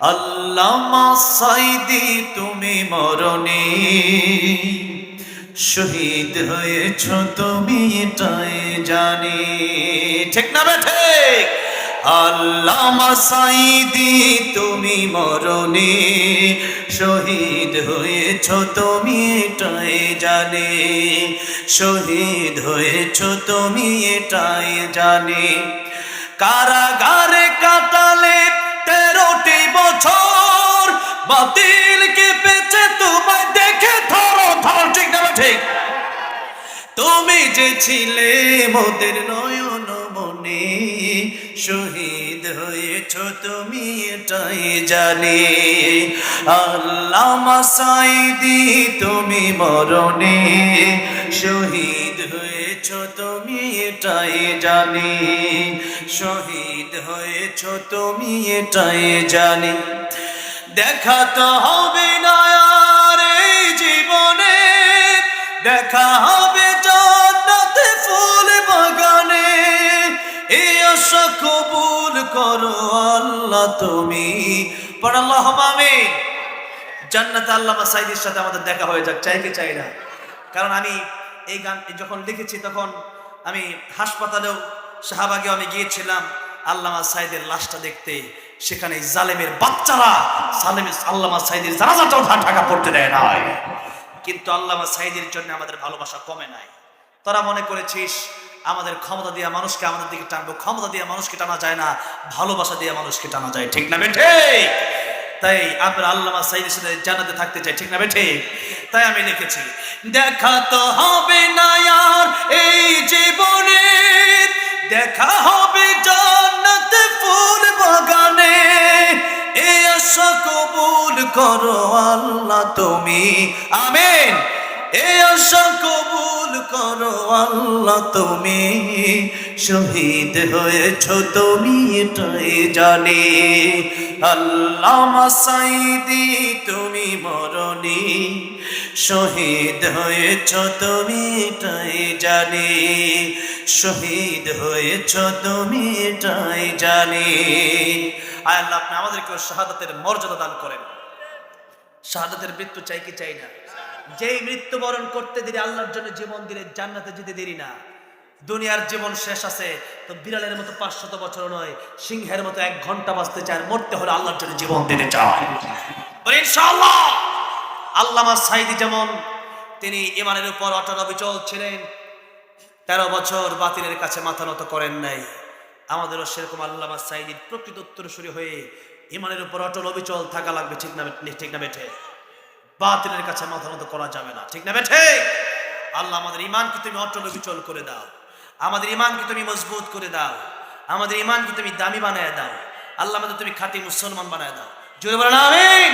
আল্লামা সাইদি তুমি মরণে শহীদ হয়েছ, তুমি এটাই জানি। ঠিক না বেঠে? আল্লামা সাইদি তুমি মরণে শহীদ হয়েছ, তুমি এটাই জানি। শহীদ হয়েছ তুমি এটাই জানি। কারাগারে কাটালে 13টি বছর, বাতিল কেঁপেছে তোমায় দেখে থর থর। ঠিক না ঠিক? তুমি যে ছিলে মোদের নয়ন মনে, শহীদ হয়েছ তুমি এটাই জানি। আল্লামা সাইদি তুমি মরণে শহীদ হয়েছ, তুমি এটাই জানি। শহীদ হয়েছ তুমি এটাই জানি। দেখা তো হবে না আর এই জীবনে, দেখা হবে জান্নাতে ফুল বাগানে। এই আশা কবুল করো আল্লাহ তুমি। পড় আল্লাহুম্মা আমিন। জান্নাতে আল্লামা সাইদির সাথে আমাদের দেখা হয়ে যাক, চাই কি চাই না? কারণ আমি এই গান যখন লিখেছি তখন আমি হাসপাতালেও শাহবাগেও আমি গিয়েছিলাম আল্লামা সাইদের লাশটা দেখতে। সেখানে জালেমের বাচ্চারা আল্লামা সাইদের জানাজাটাও ঢাকা পড়তে দেয় না। কিন্তু আল্লামা সাইদের জন্য আমাদের ভালোবাসা কমে নাই। তোরা মনে করেছিস আমাদের ক্ষমতা দিয়ে মানুষকে আমাদের দিকে টানবো। ক্ষমতা দিয়ে মানুষকে টানা যায় না, ভালোবাসা দিয়ে মানুষকে টানা যায়। ঠিক না বেঠে? তাই আমরা আল্লামা সাইদের সাথে জান্নাতে থাকতে চাই। ঠিক না বেঠে? তাই আমি লিখেছি, দেখা তো হবে না আর এই জীবনে, দেখা হবে জান্নাতে ফুল বাগানে। এই আশা কবুল করো আল্লাহ তুমি। আমিন। এই আশা কবুল করো আল্লাহ তুমি। শহীদ হয়েছ তুমি এটাই জানি। আল্লামা সাইদি তুমি মরণি শহীদ হয়েছ, তুমি এটাই জানি। শহীদ হয়েছ তুমি এটাই জানি। আল্লাহ আপনি আমাদেরকে শাহাদাতের মর্যাদা দান করেন। শাহাদাতের মৃত্যু চাই কি চাই না? যেই মৃত্যুবরণ করতে দেরি আল্লাহর জন্য জীবন দিলে জান্নাতে যেতে দেরি না। দুনিয়ার জীবন শেষ আছে তো বিড়ালের মতো 500 বছর নয়, সিংহের মতো 1 ঘন্টা বাঁচতে চায়। মরতে হলে আল্লাহর জন্য জীবন দিতে চায়। ইনশাআল্লাহ আল্লামা সাইদি যেমন তিনি ঈমানের উপর অটল অবিচল ছিলেন, 13 বছর বাতিলের কাছে মাথা নত করেন নাই। আমাদেরও সেরকম আল্লামা সাইদির প্রকৃত উত্তরসূরি হয়ে ঈমানের উপর অটল অবিচল থাকা লাগবে। ঠিক না? ঠিক না বেঠে? বাতিলের কাছে মাথা নত করা যাবে না। ঠিক না বেঠে? আল্লাহ আমাদের ঈমানকে তুমি অটল অবিচল করে দাও। আমাদের ঈমানকে তুমি মজবুত করে দাও। আমাদের ঈমানকে তুমি দামি বানায় দাও। আল্লাহ আমাদের তুমি খাঁটি মুসলমান বানায় দাও। জোরে বলেন আমিন।